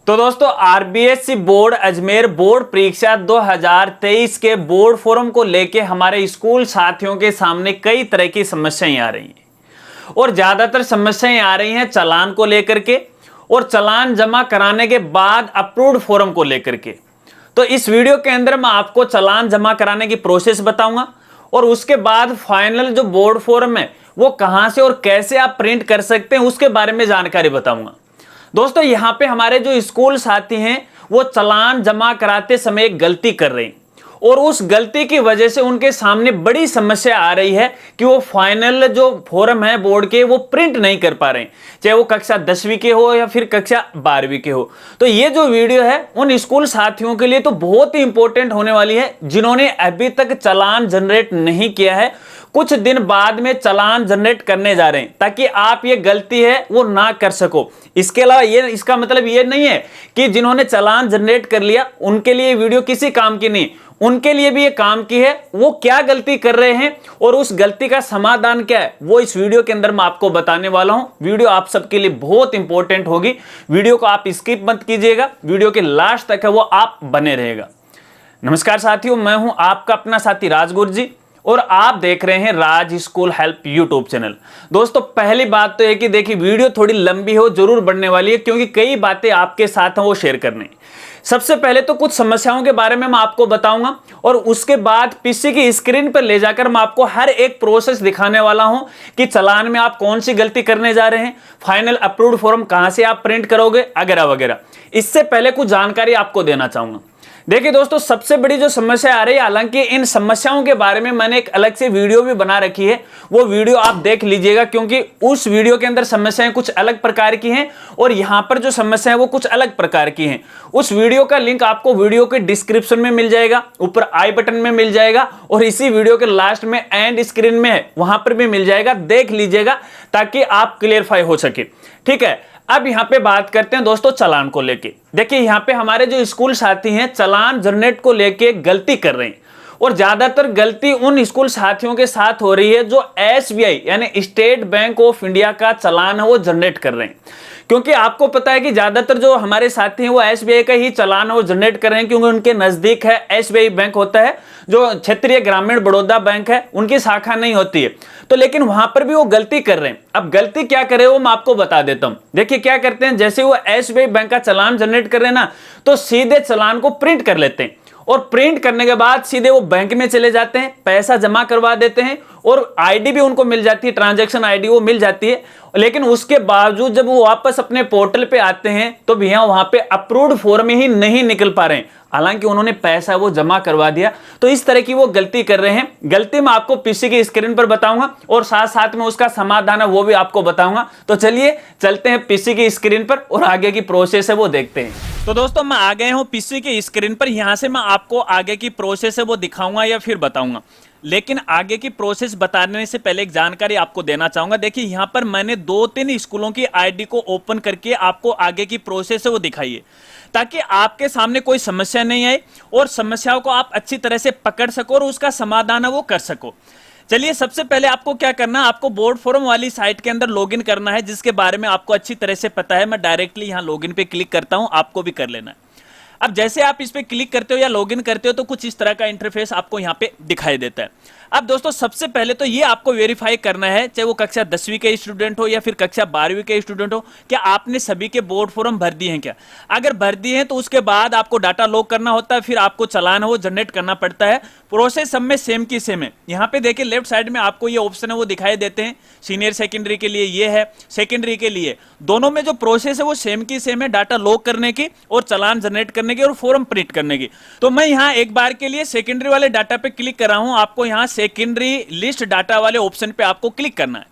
तो दोस्तों RBSC board Ajmer board परीक्षा 2023 के बोर्ड फोरम को लेके हमारे स्कूल साथियों के सामने कई तरह की समस्याएं आ रही हैं और ज्यादातर समस्याएं आ रही हैं चालान को लेकर के और चालान जमा कराने के बाद अप्रूव्ड फोरम को लेकर के। तो इस वीडियो के अंदर मैं आपको चालान जमा कराने की प्रोसेस बताऊंगा और उसके बाद फाइनल जो बोर्ड फोरम है वो कहां से और कैसे आप प्रिंट कर सकते हैं उसके बारे में जानकारी बताऊंगा। दोस्तों यहाँ पे हमारे जो स्कूल साथी हैं वो चालान जमा कराते समय एक गलती कर रहे हैं और उस गलती की वजह से उनके सामने बड़ी समस्या आ रही है कि वो फाइनल जो फॉर्म है बोर्ड के वो प्रिंट नहीं कर पा रहे हैं, चाहे वो कक्षा 10वीं के हो या फिर कक्षा 12वीं के हो। तो ये जो वीडियो है उन स्कूल साथियों के लिए तो बहुत ही इंपॉर्टेंट होने वाली है जिन्होंने अभी तक चालान जनरेट नहीं किया है, कुछ दिन बाद में चालान जनरेट करने जा रहे हैं, ताकि आप ये गलती है वो ना कर सको। इसके अलावा ये इसका मतलब ये नहीं है कि जिन्होंने चालान जनरेट कर लिया उनके लिए वीडियो किसी काम की नहीं, उनके लिए भी ये काम की है। वो क्या गलती कर रहे हैं और उस गलती का समाधान क्या है वो इस वीडियो के अंदर मैं आपको बताने वाला हूं। वीडियो आप सबके लिए बहुत इंपॉर्टेंट होगी, वीडियो को आप स्किप मत कीजिएगा, वीडियो के लास्ट तक है वो आप बने रहेगा। नमस्कार साथियों, मैं हूं आपका अपना साथी राजगुरु जी और आप देख रहे हैं राज स्कूल हेल्प यूट्यूब चैनल। दोस्तों पहली बात तो है कि देखिए वीडियो थोड़ी लंबी हो जरूर बढ़ने वाली है क्योंकि कई बातें आपके साथ हैं वो शेयर करने। सबसे पहले तो कुछ समस्याओं के बारे में मैं आपको बताऊंगा और उसके बाद पीसी की स्क्रीन पर ले जाकर मैं आपको हर एक प्रोसेस दिखाने वाला हूं कि चालान में आप कौन सी गलती करने जा रहे हैं, फाइनल अप्रूव्ड फॉर्म कहां से आप प्रिंट करोगे वगैरह वगैरह। इससे पहले कुछ जानकारी आपको देना चाहूंगा। देखिए दोस्तों सबसे बड़ी जो समस्या आ रही है, हालांकि इन समस्याओं के बारे में मैंने एक अलग से वीडियो भी बना रखी है, वो वीडियो आप देख लीजिएगा क्योंकि उस वीडियो के अंदर समस्याएं कुछ अलग प्रकार की हैं और यहां पर जो समस्या है वो कुछ अलग प्रकार की हैं। उस वीडियो का लिंक आपको वीडियो के डिस्क्रिप्शन में मिल जाएगा, ऊपर आई बटन में मिल जाएगा और इसी वीडियो के लास्ट में एंड स्क्रीन में है वहां पर भी मिल जाएगा, देख लीजिएगा ताकि आप क्लियरफाई हो सके। ठीक है, अब यहां पे बात करते हैं दोस्तों चालान को लेके। देखिए यहां पे हमारे जो स्कूल साथी हैं चालान जनरेट को लेके गलती कर रहे हैं और ज्यादातर गलती उन स्कूल साथियों के साथ हो रही है जो एसबीआई यानी स्टेट बैंक ऑफ इंडिया का चालान है वो जनरेट कर रहे हैं। क्योंकि आपको पता है कि ज्यादातर जो हमारे साथी हैं वो एसबीआई का ही चालान वो जनरेट कर रहे हैं क्योंकि उनके नजदीक है एसबीआई बैंक होता है, जो क्षेत्रीय ग्रामीण बड़ौदा बैंक है उनकी शाखा नहीं होती है। तो लेकिन वहां पर भी वो गलती कर रहे हैं। अब गलती क्या करे वो मैं आपको बता देता हूं। देखिए क्या करते हैं, जैसे वो एसबीआई बैंक का चालान जनरेट कर रहे हैं ना तो सीधे चालान को प्रिंट कर लेते हैं और प्रिंट करने के बाद सीधे वो बैंक में चले जाते हैं, पैसा जमा करवा देते हैं और आईडी भी उनको मिल जाती है, ट्रांजैक्शन आईडी वो मिल जाती है। लेकिन उसके बावजूद जब वो वापस अपने पोर्टल पे आते हैं तो भैया वहां पे अप्रूव्ड फॉर्म ही नहीं निकल पा रहे हैं, हालांकि उन्होंने पैसा वो जमा करवा दिया। तो इस तरह की वो गलती कर रहे हैं। गलती मैं आपको पीसी की स्क्रीन पर बताऊंगा और साथ साथ में उसका समाधान है वो भी आपको बताऊंगा। तो चलिए चलते हैं पीसी की स्क्रीन पर और आगे की प्रोसेस है वो देखते हैं। तो दोस्तों मैं आ गए हूं पीसी की स्क्रीन पर, यहां से मैं आपको आगे की प्रोसेस है वो दिखाऊंगा या फिर बताऊंगा। लेकिन आगे की प्रोसेस बताने से पहले एक जानकारी आपको देना चाहूंगा। देखिए यहां पर मैंने 2-3 स्कूलों की आईडी को ओपन करके आपको आगे की प्रोसेस है वो दिखाई है ताकि आपके सामने कोई समस्या नहीं आए और समस्याओं को आप अच्छी तरह से पकड़ सको और उसका समाधान है वो कर सको। चलिए सबसे पहले आपको क्या करना है, आपको बोर्ड फोरम वाली साइट के अंदर लॉगिन करना है जिसके बारे में आपको अच्छी तरह से पता है। मैं डायरेक्टली यहां लॉगिन पे क्लिक करता हूं, आपको भी कर लेना है। अब जैसे आप इस पे क्लिक करते हो या लॉगिन करते हो तो कुछ इस तरह का इंटरफेस आपको यहां पे दिखाई देता है। अब दोस्तों सबसे पहले तो ये आपको वेरीफाई करना है, चाहे वो कक्षा 10वीं के स्टूडेंट हो या फिर कक्षा 12वीं के स्टूडेंट हो, क्या आपने सभी के बोर्ड फॉर्म भर दिए हैं क्या। अगर भर दिए हैं तो उसके बाद आपको डाटा लॉग करना होता है, फिर आपको चालान है वो जनरेट करना पड़ता है। प्रोसेस सब में सेम की सेम है। यहाँ पे देखिए लेफ्ट साइड में आपको ये ऑप्शन है वो दिखाई देते हैं। सीनियर सेकेंडरी के लिए ये है, सेकेंडरी के लिए, दोनों में जो प्रोसेस है वो सेम की सेम है, डाटा लॉग करने की और चालान जनरेट करने की और फॉर्म प्रिंट करने की। तो मैं यहाँ एक बार के लिए सेकेंडरी वाले डाटा पे क्लिक कर रहा हूँ। आपको यहाँ सेकेंडरी लिस्ट डाटा वाले ऑप्शन पे आपको क्लिक करना है।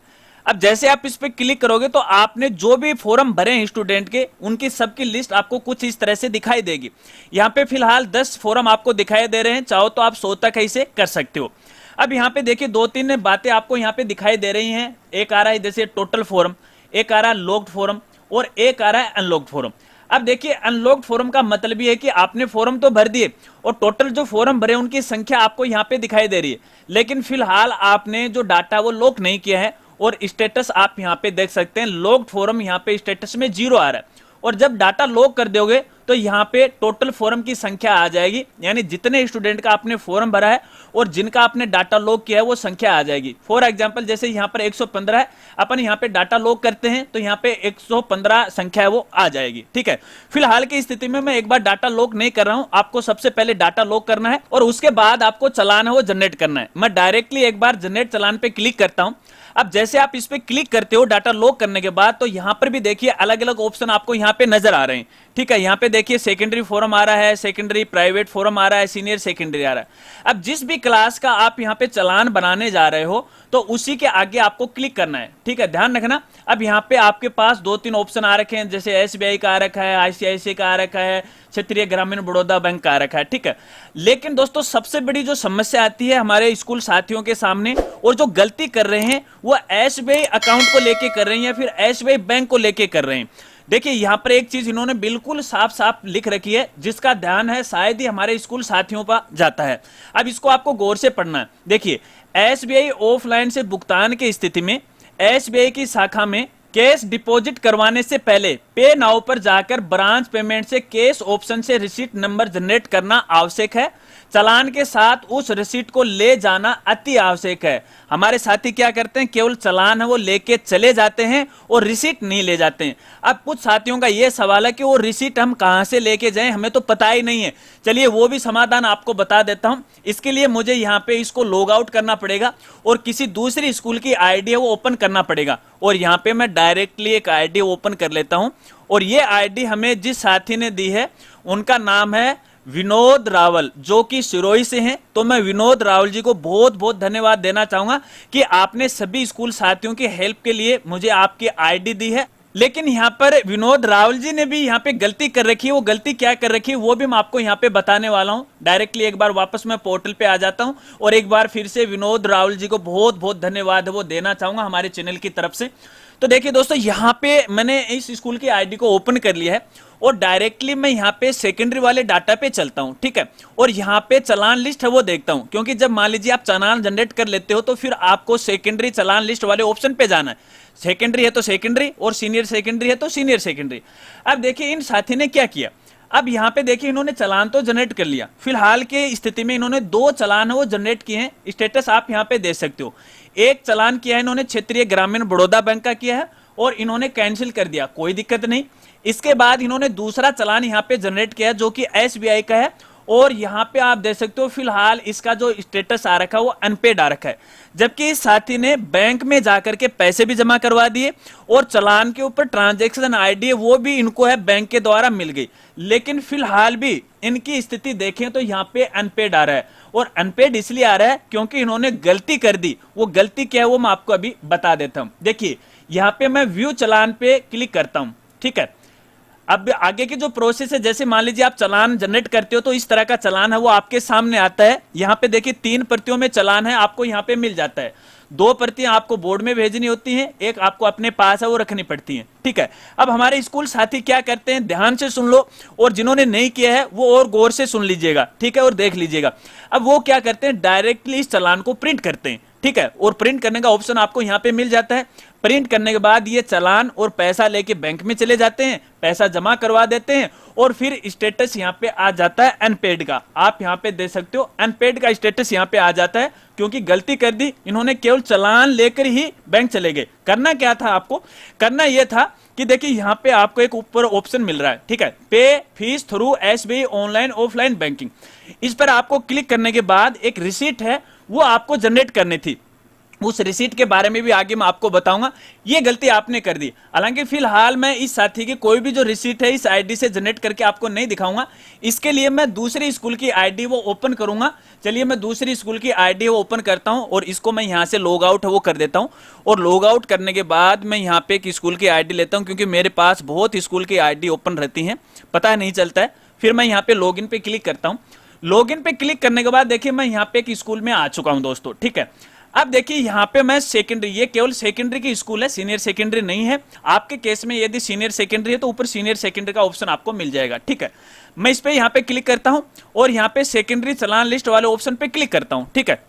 अब जैसे आप इस पे क्लिक करोगे तो आपने जो भी फॉर्म भरे हैं स्टूडेंट के उनकी सबकी लिस्ट आपको कुछ इस तरह से दिखाई देगी। यहाँ पे फिलहाल 10 फॉर्म आपको दिखाई दे रहे हैं, चाहो तो आप 100 तक इसे कर सकते हो। अब यहाँ पे देखिए 2-3 बातें आपको यहाँ पे दिखाई दे रही हैं। एक आ रहा है जैसे टोटल फॉर्म, एक आ रहा है लॉक्ड फॉर्म और एक आ रहा है अनलॉक्ड फॉर्म। अब देखिए अनलॉक्ड फॉर्म का मतलब ये है कि आपने फॉर्म तो भर दिए और टोटल जो फॉर्म भरे उनकी संख्या आपको यहाँ पे दिखाई दे रही है, लेकिन फिलहाल आपने जो डाटा वो लॉक नहीं किया है और स्टेटस आप यहाँ पे देख सकते हैं लॉक्ड फॉर्म यहाँ पे स्टेटस में 0 आ रहा है और जब डाटा लॉक कर दोगे तो यहाँ पे टोटल फॉर्म की संख्या आ जाएगी, यानी जितने स्टूडेंट का आपने फॉर्म भरा है और जिनका आपने डाटा लॉक किया है वो संख्या आ जाएगी। फॉर एग्जांपल जैसे यहाँ पर 115 है, अपन यहाँ पे डाटा लॉक करते हैं तो यहाँ पे 115 संख्या है वो आ जाएगी। ठीक है, फिलहाल की स्थिति में मैं एक बार डाटा लॉक नहीं कर रहा हूं, आपको सबसे पहले डाटा लॉक करना है और उसके बाद आपको चालान है वो जनरेट करना है। मैं डायरेक्टली एक बार जनरेट चालान पे क्लिक करता हूं। अब जैसे आप इस पे क्लिक करते हो डाटा लॉक करने के बाद, तो यहां पर भी देखिए अलग अलग ऑप्शन आपको यहां पे नजर आ रहे हैं। ठीक है, यहां पे देखिए सेकेंडरी फॉरम आ रहा है, सेकेंडरी प्राइवेट फॉरम आ रहा है, सीनियर सेकेंडरी आ रहा है। अब जिस भी क्लास का आप यहां पे चालान बनाने जा रहे हो तो उसी के आगे आपको क्लिक करना है। ठीक है, ध्यान रखना। अब यहां पे आपके पास 2-3 ऑप्शन आ रखे हैं, जैसे एसबीआई का आ रखा है, आईसीआईसीआई का आ रखा है, क्षेत्रीय ग्रामीण बड़ौदा बैंक का आ रखा है। ठीक है, लेकिन दोस्तों सबसे बड़ी जो समस्या आती है हमारे स्कूल साथियों के सामने और जो गलती कर रहे हैं वो एसबीआई अकाउंट को लेके कर रहे हैं या फिर एसबीआई बैंक को लेके कर रहे हैं। देखिए यहां पर एक चीज इन्होंने बिल्कुल साफ साफ लिख रखी है जिसका ध्यान है शायद ही हमारे स्कूल साथियों पर जाता है। अब इसको आपको गौर से पढ़ना है। देखिए, एसबीआई ऑफलाइन से भुगतान की स्थिति में एसबीआई की शाखा में कैश डिपॉजिट करवाने से पहले पे नाउ पर जाकर ब्रांच पेमेंट से कैश ऑप्शन से रिसीट नंबर जनरेट करना आवश्यक है। चालान के साथ उस रिसीट को ले जाना अति आवश्यक है। हमारे साथी क्या करते हैं, केवल चालान है वो लेके चले जाते हैं और रिसीट नहीं ले जाते हैं। अब कुछ साथियों का ये सवाल है कि वो रिसीट हम कहां से लेके जाएं, हमें तो पता ही नहीं है। चलिए वो भी समाधान आपको बता देता हूं। इसके लिए मुझे यहाँ पे इसको लॉग आउट करना पड़ेगा और किसी दूसरी स्कूल की आईडी है वो ओपन करना पड़ेगा और यहाँ पे मैं डायरेक्टली एक आईडी ओपन कर लेता हूं और ये आईडी हमें जिस साथी ने दी है उनका नाम है विनोद रावल, जो कि सिरोही से हैं। तो मैं विनोद रावल जी को बहुत बहुत धन्यवाद देना चाहूंगा कि आपने सभी स्कूल साथियों की हेल्प के लिए मुझे आपकी आईडी दी है। लेकिन यहाँ पर विनोद रावल जी ने भी यहाँ पे गलती कर रखी है। वो गलती क्या कर रखी है वो भी मैं आपको यहाँ पे बताने वाला हूँ। डायरेक्टली एक बार वापस मैं पोर्टल पे आ जाता हूँ और एक बार फिर से विनोद रावल जी को बहुत बहुत धन्यवाद वो देना चाहूंगा हमारे चैनल की तरफ से। तो देखिए दोस्तों, यहाँ पे मैंने इस स्कूल की आईडी को ओपन कर लिया है और डायरेक्टली मैं यहाँ पे सेकेंडरी वाले डाटा पे चलता हूँ। ठीक है, और यहाँ पे चालान लिस्ट है वो देखता हूँ, क्योंकि जब मान लीजिए आप चालान जनरेट कर लेते हो तो फिर आपको सेकेंडरी चालान लिस्ट वाले ऑप्शन पे जाना है। सेकेंडरी है तो सेकेंडरी और सीनियर सेकेंडरी है तो सीनियर सेकेंडरी। अब देखिए इन साथी ने क्या किया। अब यहाँ पे देखिए इन्होंने चालान तो जनरेट कर लिया। फिलहाल के स्थिति में इन्होंने 2 चालान है वो जनरेट किए हैं। स्टेटस आप यहाँ पे देख सकते हो। एक चालान किया है इन्होंने क्षेत्रीय ग्रामीण बड़ौदा बैंक का किया है और इन्होंने कैंसिल कर दिया, कोई दिक्कत नहीं। इसके बाद इन्होंने दूसरा चालान यहाँ पे जनरेट किया जो कि एसबीआई का है और यहाँ पे आप देख सकते हो फिलहाल इसका जो स्टेटस आ रखा है वो अनपेड आ रखा है। जबकि इस साथी ने बैंक में जाकर के पैसे भी जमा करवा दिए और चालान के ऊपर ट्रांजैक्शन आईडी है वो भी इनको है बैंक के द्वारा मिल गई। लेकिन फिलहाल भी इनकी स्थिति देखें तो यहाँ पे अनपेड आ रहा है और अनपेड इसलिए आ रहा है क्योंकि इन्होंने गलती कर दी। वो गलती क्या है वो मैं आपको अभी बता देता हूँ। देखिए यहाँ पे मैं व्यू चालान पे क्लिक करता हूँ। ठीक है, अब आगे की जो प्रोसेस है, जैसे मान लीजिए आप चालान जनरेट करते हो तो इस तरह का चालान है वो आपके सामने आता है। यहाँ पे देखिए 3 प्रतियों में चालान है आपको यहाँ पे मिल जाता है। 2 प्रतियां आपको बोर्ड में भेजनी होती हैं, एक आपको अपने पास है वो रखनी पड़ती हैं। ठीक है, अब हमारे स्कूल साथी क्या करते हैं, ध्यान से सुन लो और जिन्होंने नहीं किया है वो और गौर से सुन लीजिएगा। ठीक है, और देख लीजिएगा। अब वो क्या करते हैं, डायरेक्टली इस चालान को प्रिंट करते हैं। ठीक है, और प्रिंट करने का ऑप्शन आपको यहाँ पे मिल जाता है। प्रिंट करने के बाद ये चालान और पैसा लेके बैंक में चले जाते हैं, पैसा जमा करवा देते हैं और फिर स्टेटस यहाँ पे आ जाता है अनपेड का। आप यहाँ पे देख सकते हो अनपेड का स्टेटस यहाँ पे आ जाता है क्योंकि गलती कर दी इन्होंने, केवल चालान लेकर ही बैंक चले गए। करना क्या था आपको, करना यह था कि देखिए यहाँ पे आपको एक ऊपर ऑप्शन मिल रहा है। ठीक है, पे fees through SBI online offline banking. इस पर आपको क्लिक करने के बाद एक रिसीट है वो आपको जनरेट करनी थी। उस रिसीट के बारे में भी आगे मैं आपको बताऊंगा। ये गलती आपने कर दी। हालांकि फिलहाल मैं इस साथी की कोई भी जो रिसीट है इस आईडी से जनरेट करके आपको नहीं दिखाऊंगा। इसके लिए मैं दूसरी स्कूल की आईडी वो ओपन करूंगा। चलिए मैं दूसरी स्कूल की आईडी वो ओपन करता हूं और इसको मैं यहां से लॉग आउट वो कर देता हूं। और लॉग आउट करने के बाद मैं यहाँ पे एक स्कूल की आईडी लेता हूँ, क्योंकि मेरे पास बहुत स्कूल की आईडी ओपन रहती है, पता नहीं चलता है। फिर मैं यहाँ पे लॉग इन पे क्लिक करता हूँ। लॉग इन पे क्लिक करने के बाद देखिए मैं यहाँ पे एक स्कूल में आ चुका हूँ दोस्तों। ठीक है, अब देखिए यहाँ पे मैं सेकेंडरी, ये केवल सेकेंडरी की स्कूल है, सीनियर सेकेंडरी नहीं है। आपके केस में यदि सीनियर सेकेंडरी है तो ऊपर सीनियर सेकेंडरी का ऑप्शन आपको मिल जाएगा। ठीक है, मैं इस पे यहाँ पे क्लिक करता हूँ और यहाँ पे सेकेंडरी चालान लिस्ट वाले ऑप्शन पे क्लिक करता हूँ। ठीक है,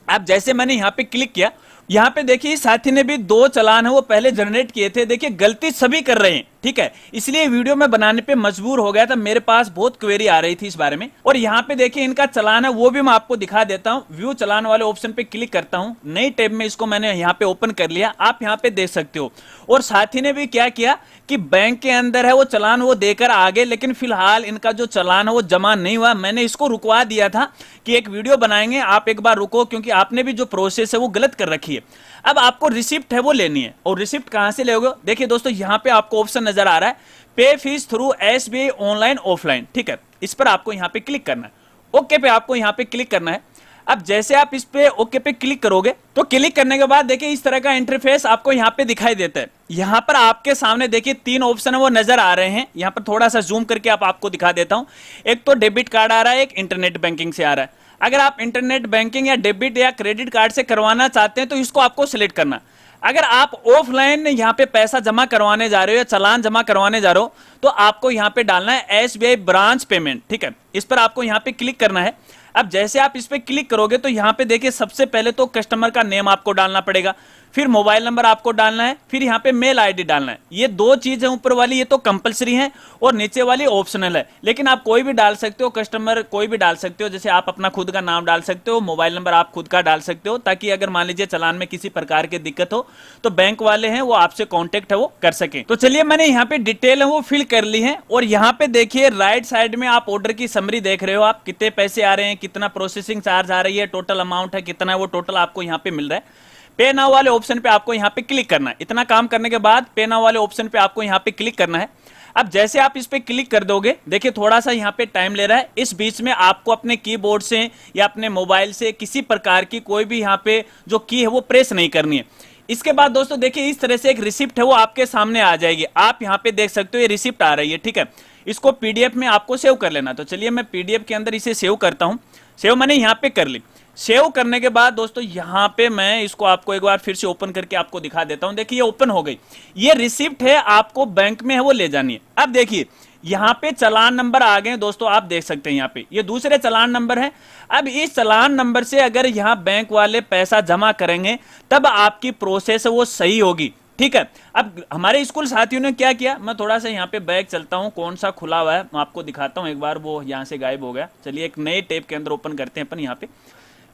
अब जैसे मैंने यहाँ पे क्लिक किया, यहाँ पे देखिए साथी ने भी 2 चालान है वो पहले जनरेट किए थे। देखिए गलती सभी कर रहे हैं। ठीक है, इसलिए वीडियो में बनाने पे मजबूर हो गया था, मेरे पास बहुत क्वेरी आ रही थी इस बारे में। और यहाँ पे देखिए इनका चालान है वो भी मैं आपको दिखा देता हूँ। व्यू चालान वाले ऑप्शन पे क्लिक करता हूँ, नई टैब में इसको मैंने यहाँ पे ओपन कर लिया, आप यहाँ पे देख सकते हो। और साथी ने भी क्या किया कि बैंक के अंदर है वो चालान वो देकर आगे, लेकिन फिलहाल इनका जो चालान है वो जमा नहीं हुआ। मैंने इसको रुकवा दिया था कि एक वीडियो बनाएंगे, आप एक बार रुको, क्योंकि आपने भी जो प्रोसेस है वो गलत कर रखी है। अब आपको रिसिप्ट है वो लेनी है, और रिसिप्ट कहां से लोगे? देखिए दोस्तों यहाँ पे आपको ऑप्शन नजर आ रहा है, पे fees through SBI online offline, ठीक है, इस पर आपको यहाँ पे क्लिक करना है। ओके पे आपको यहाँ पे क्लिक करना है। अब जैसे आप इस पे ओके पे क्लिक करोगे तो क्लिक करने के बाद देखिए इस तरह का इंटरफेस आपको यहाँ पे दिखाई देता है। यहाँ पर आपके सामने देखिए 3 ऑप्शन है वो नजर आ रहे हैं। यहाँ पर थोड़ा सा जूम करके आपको दिखा देता हूँ। एक तो डेबिट कार्ड आ रहा है, एक इंटरनेट बैंकिंग से आ रहा है। अगर आप इंटरनेट बैंकिंग या डेबिट या क्रेडिट कार्ड से करवाना चाहते हैं तो इसको आपको सिलेक्ट करना। अगर आप ऑफलाइन यहाँ पे पैसा जमा करवाने जा रहे हो या चालान जमा करवाने जा रहे हो तो आपको यहाँ पे डालना है एसबीआई ब्रांच पेमेंट, ठीक है, इस पर आपको यहाँ पे क्लिक करना है। अब जैसे आप इस पे क्लिक करोगे तो यहाँ पे देखिए सबसे पहले तो कस्टमर का नेम आपको डालना पड़ेगा, फिर मोबाइल नंबर आपको डालना है, फिर यहाँ पे मेल आईडी डालना है। ये 2 चीजें ऊपर वाली ये तो कंपलसरी है और नीचे वाली ऑप्शनल है, लेकिन आप कोई भी डाल सकते हो, कस्टमर कोई भी डाल सकते हो। जैसे आप अपना खुद का नाम डाल सकते हो, मोबाइल नंबर आप खुद का डाल सकते हो, ताकि अगर मान लीजिए चालान में किसी प्रकार की दिक्कत हो तो बैंक वाले हैं वो आपसे कॉन्टेक्ट है वो कर सके। तो चलिए मैंने यहाँ पे डिटेल है वो फिल कर ली है। और यहाँ पे देखिए राइट साइड में आप ऑर्डर की समरी देख रहे हो, आप कितने पैसे आ रहे हैं, कितना प्रोसेसिंग चार्ज आ रही है, टोटल अमाउंट है कितना है, वो टोटल आपको यहाँ पे मिल रहा है। पे नाउ वाले ऑप्शन पे आपको यहाँ पे क्लिक करना है। इतना काम करने के बाद पे नाउ वाले ऑप्शन पे आपको यहाँ पे क्लिक करना है। अब जैसे आप इस पे क्लिक कर दोगे देखिए थोड़ा सा यहाँ पे टाइम ले रहा है। इस बीच में आपको अपने कीबोर्ड से या अपने मोबाइल से किसी प्रकार की कोई भी यहाँ पे जो की है वो प्रेस नहीं करनी है। इसके बाद दोस्तों देखिए इस तरह से एक रिसिप्ट है वो आपके सामने आ जाएगी। आप यहाँ पे देख सकते हो ये रिसिप्ट आ रही है, ठीक है। इसको पीडीएफ में आपको सेव कर लेना। तो चलिए मैं पीडीएफ के अंदर इसे सेव करता हूँ। सेव मैंने यहाँ पे कर ली। सेव करने के बाद दोस्तों यहाँ पे मैं इसको आपको एक बार फिर से ओपन करके आपको दिखा देता हूँ। देखिए ये ओपन हो गई। ये रिसिप्ट है, आपको बैंक में है वो ले जानी है। अब देखिए यहाँ पे चालान नंबर आ गए दोस्तों, आप देख सकते हैं यहाँ पे ये दूसरे चालान नंबर है। अब इस चालान नंबर से अगर यहाँ बैंक वाले पैसा जमा करेंगे तब आपकी प्रोसेस है वो सही होगी, ठीक है। अब हमारे स्कूल साथियों ने क्या किया, मैं थोड़ा सा यहाँ पे बैक चलता हूँ, कौन सा खुला हुआ है मैं आपको दिखाता हूँ एक बार, वो यहाँ से गायब हो गया। चलिए एक नए टैब के अंदर ओपन करते हैं अपन यहाँ पे।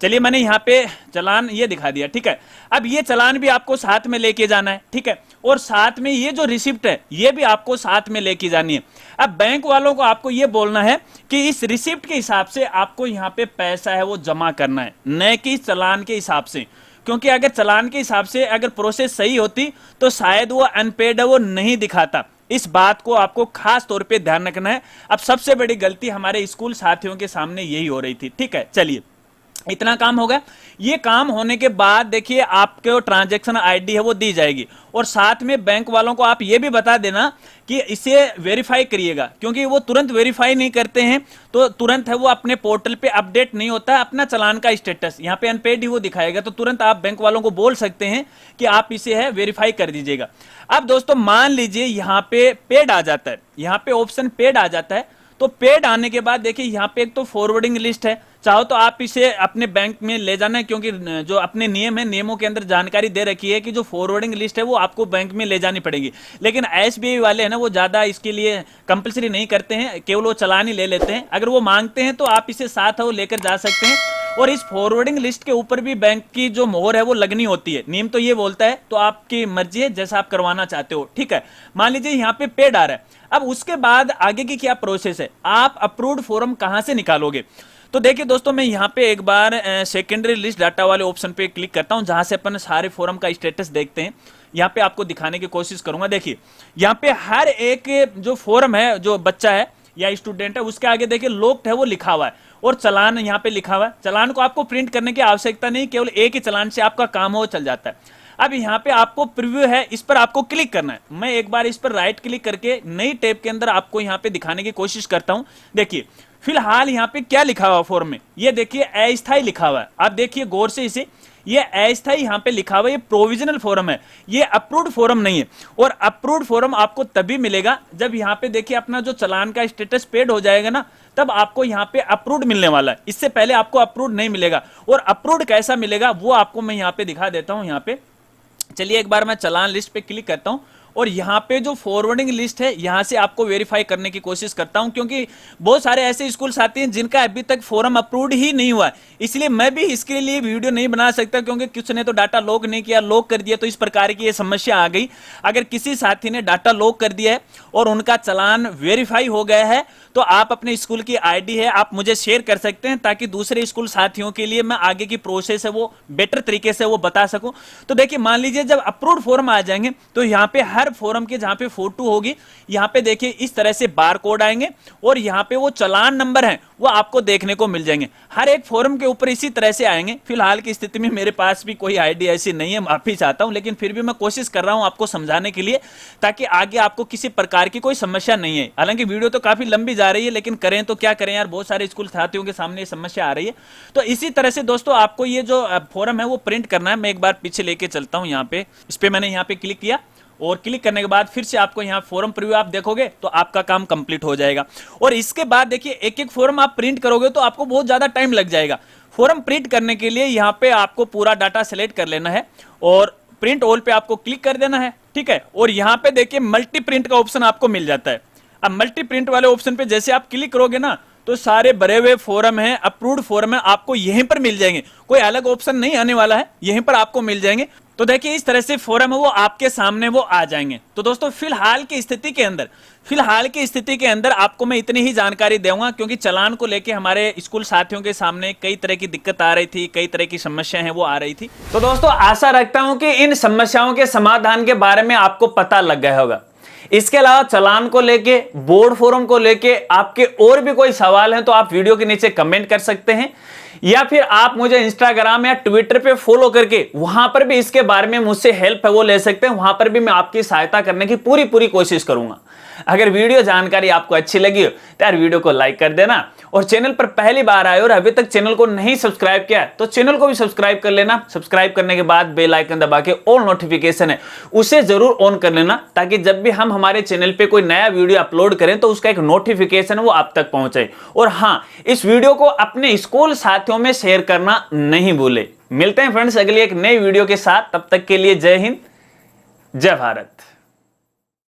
चलिए मैंने यहाँ पे चालान ये दिखा दिया, ठीक है। अब ये चालान भी आपको साथ में लेके जाना है, ठीक है, और साथ में ये जो रिसिप्ट है ये भी आपको साथ में लेके जानी है। अब बैंक वालों को आपको ये बोलना है कि इस रिसिप्ट के हिसाब से आपको यहाँ पे पैसा है वो जमा करना है, न कि चालान के हिसाब से। क्योंकि अगर चालान के हिसाब से अगर प्रोसेस सही होती तो शायद वो अनपेड है वो नहीं दिखाता। इस बात को आपको खास तौर पे ध्यान रखना है। अब सबसे बड़ी गलती हमारे स्कूल साथियों के सामने यही हो रही थी, ठीक है। चलिए इतना काम हो गया। ये काम होने के बाद देखिए आपको ट्रांजैक्शन आईडी है वो दी जाएगी, और साथ में बैंक वालों को आप ये भी बता देना कि इसे वेरीफाई करिएगा, क्योंकि वो तुरंत वेरीफाई नहीं करते हैं तो तुरंत है वो अपने पोर्टल पे अपडेट नहीं होता है अपना चालान का स्टेटस। यहाँ पे अनपेड ही वो दिखाएगा, तो तुरंत आप बैंक वालों को बोल सकते हैं कि आप इसे है वेरीफाई कर दीजिएगा। अब दोस्तों मान लीजिए यहाँ पे पेड आ जाता है, यहाँ पे ऑप्शन पेड आ जाता है। तो पेड आने के बाद देखिए यहाँ पे एक तो फॉरवर्डिंग लिस्ट है, चाहो तो आप इसे अपने बैंक में ले जाना है, क्योंकि जो अपने नियम है नियमों के अंदर जानकारी दे रखी है कि जो फॉरवर्डिंग लिस्ट है वो आपको बैंक में ले जानी पड़ेगी। लेकिन एसबीआई वाले हैं ना वो ज़्यादा इसके लिए कंपलसरी नहीं करते हैं, केवल वो चालान ही ले लेते हैं। अगर वो मांगते हैं तो आप इसे साथ है वो लेकर जा सकते हैं। और इस फॉरवर्डिंग लिस्ट के ऊपर भी बैंक की जो मोहर है वो लगनी होती है, नियम तो ये बोलता है। तो आपकी मर्जी है जैसा आप करवाना चाहते हो, ठीक है। मान लीजिए यहाँ पे पेड आ रहा है। अब उसके बाद आगे की क्या प्रोसेस है, आप अप्रूव्ड फॉर्म कहां से निकालोगे। तो देखिए दोस्तों मैं यहाँ पे एक बार सेकेंडरी लिस्ट डाटा वाले ऑप्शन पे क्लिक करता हूँ, जहां से अपन सारे फॉर्म का स्टेटस देखते हैं। यहाँ पे आपको दिखाने की कोशिश करूंगा। देखिए यहाँ पे हर एक जो फॉर्म है, जो बच्चा है या स्टूडेंट है, उसके आगे देखिए लॉक्ड है वो लिखा हुआ है, और चालान यहाँ पे लिखा हुआ है। चालान को आपको प्रिंट करने की आवश्यकता नहीं, केवल एक ही चालान से आपका काम हो चल जाता है। अब यहाँ पे आपको प्रीव्यू है, इस पर आपको क्लिक करना है। मैं एक बार इस पर राइट क्लिक करके नई टैब के अंदर आपको यहाँ पे दिखाने की कोशिश करता हूँ। देखिए फिलहाल यहाँ पे क्या लिखा हुआ फॉर्म में, ये देखिए अस्थायी लिखा हुआ है। आप देखिए गौर से इसे, ये अस्थायी यहाँ पे लिखा हुआ है, ये प्रोविजनल फॉर्म है, ये अप्रूव्ड फॉर्म नहीं है। और अप्रूव्ड फॉर्म आपको तभी मिलेगा जब यहाँ पे देखिए अपना जो चालान का स्टेटस पेड हो जाएगा ना, तब आपको यहाँ पे अप्रूव्ड मिलने वाला है। इससे पहले आपको अप्रूव्ड नहीं मिलेगा। और अप्रूव्ड कैसा मिलेगा वो आपको मैं यहाँ पे दिखा देता हूँ। यहाँ पे चलिए एक बार मैं चालान लिस्ट पे क्लिक करता हूँ और यहाँ पे जो फॉरवर्डिंग लिस्ट है यहाँ से आपको वेरीफाई करने की कोशिश करता हूँ, क्योंकि बहुत सारे ऐसे स्कूल साथी हैं जिनका अभी तक फॉर्म अप्रूव्ड ही नहीं हुआ, इसलिए मैं भी इसके लिए वीडियो नहीं बना सकता, क्योंकि किसी ने तो डाटा लॉक नहीं किया, लॉक कर दिया, तो इस प्रकार की ये समस्या आ गई। अगर किसी साथी ने डाटा लॉक कर दिया है और उनका चालान वेरीफाई हो गया है तो आप अपने स्कूल की आईडी है आप मुझे शेयर कर सकते हैं, ताकि दूसरे स्कूल साथियों के लिए मैं आगे की प्रोसेस है वो बेटर तरीके से वो बता सकूं। तो देखिए मान लीजिए जब अप्रूव्ड फॉर्म आ जाएंगे तो यहाँ पे हर फॉर्म के जहां पे फोटो होगी यहाँ पे देखिए इस तरह से बार कोड आएंगे और यहाँ पे वो चालान नंबर है वो आपको देखने को मिल जाएंगे, हर एक फॉर्म के ऊपर इसी तरह से आएंगे। फिलहाल की स्थिति में मेरे पास भी कोई आईडी ऐसी नहीं है, माफी चाहता हूं, लेकिन फिर भी मैं कोशिश कर रहा हूं आपको समझाने के लिए, ताकि आगे आपको किसी प्रकार की कोई समस्या नहीं है। हालांकि वीडियो तो काफी लंबी जा रही है, लेकिन करें तो क्या करें यार, बहुत सारे स्कूल साथियों के सामने ये समस्या आ रही है। तो इसी तरह से दोस्तों आपको ये जो फॉर्म है वो प्रिंट करना है। मैं एक बार पीछे लेके चलता हूं, यहाँ पे इस पे मैंने यहाँ पे क्लिक किया और क्लिक करने के बाद फिर से आपको यहाँ फॉर्म प्रीव्यू आप देखोगे तो आपका काम कंप्लीट हो जाएगा। और इसके बाद देखिए एक एक फॉर्म आप प्रिंट करोगे तो आपको बहुत ज्यादा टाइम लग जाएगा। फॉर्म प्रिंट करने के लिए यहाँ पे आपको पूरा डाटा सेलेक्ट कर लेना है और प्रिंट ऑल पे आपको क्लिक कर देना है, ठीक है। और यहाँ पे देखिए मल्टी प्रिंट का ऑप्शन आपको मिल जाता है। अब मल्टी प्रिंट वाले ऑप्शन पे जैसे आप क्लिक करोगे ना तो सारे भरे हुए फॉर्म है, अप्रूव्ड फॉर्म है, आपको यहीं पर मिल जाएंगे, कोई अलग ऑप्शन नहीं आने वाला है, यहीं पर आपको मिल जाएंगे। तो देखिए इस तरह से फॉर्म है वो आपके सामने वो आ जाएंगे। तो दोस्तों फिलहाल की स्थिति के अंदर आपको मैं इतनी ही जानकारी दूंगा, क्योंकि चालान को लेके हमारे स्कूल साथियों के सामने कई तरह की दिक्कत आ रही थी, कई तरह की समस्याएं हैं वो आ रही थी। तो दोस्तों आशा रखता हूं कि इन समस्याओं के समाधान के बारे में आपको पता लग गया होगा। इसके अलावा चालान को लेके, बोर्ड फॉर्म को लेके आपके और भी कोई सवाल हैं तो आप वीडियो के नीचे कमेंट कर सकते हैं, या फिर आप मुझे इंस्टाग्राम या ट्विटर पे फॉलो करके वहां पर भी इसके बारे में मुझसे हेल्प है वो ले सकते हैं। वहां पर भी मैं आपकी सहायता करने की पूरी कोशिश करूंगा। अगर वीडियो जानकारी आपको अच्छी लगी हो तो यार वीडियो को लाइक कर देना, और चैनल पर पहली बार आए और अभी तक चैनल को नहीं सब्सक्राइब किया तो चैनल को भी सब्सक्राइब कर लेना। सब्सक्राइब करने के बाद बेल आइकन दबा के ऑल नोटिफिकेशन है उसे जरूर ऑन कर लेना, ताकि जब भी हम हमारे चैनल पे कोई नया वीडियो अपलोड करें तो उसका एक नोटिफिकेशन वो आप तक पहुंचे। और हाँ, इस वीडियो को अपने स्कूल साथियों में शेयर करना नहीं भूले। मिलते हैं फ्रेंड्स अगली एक नई वीडियो के साथ, तब तक के लिए जय हिंद, जय भारत।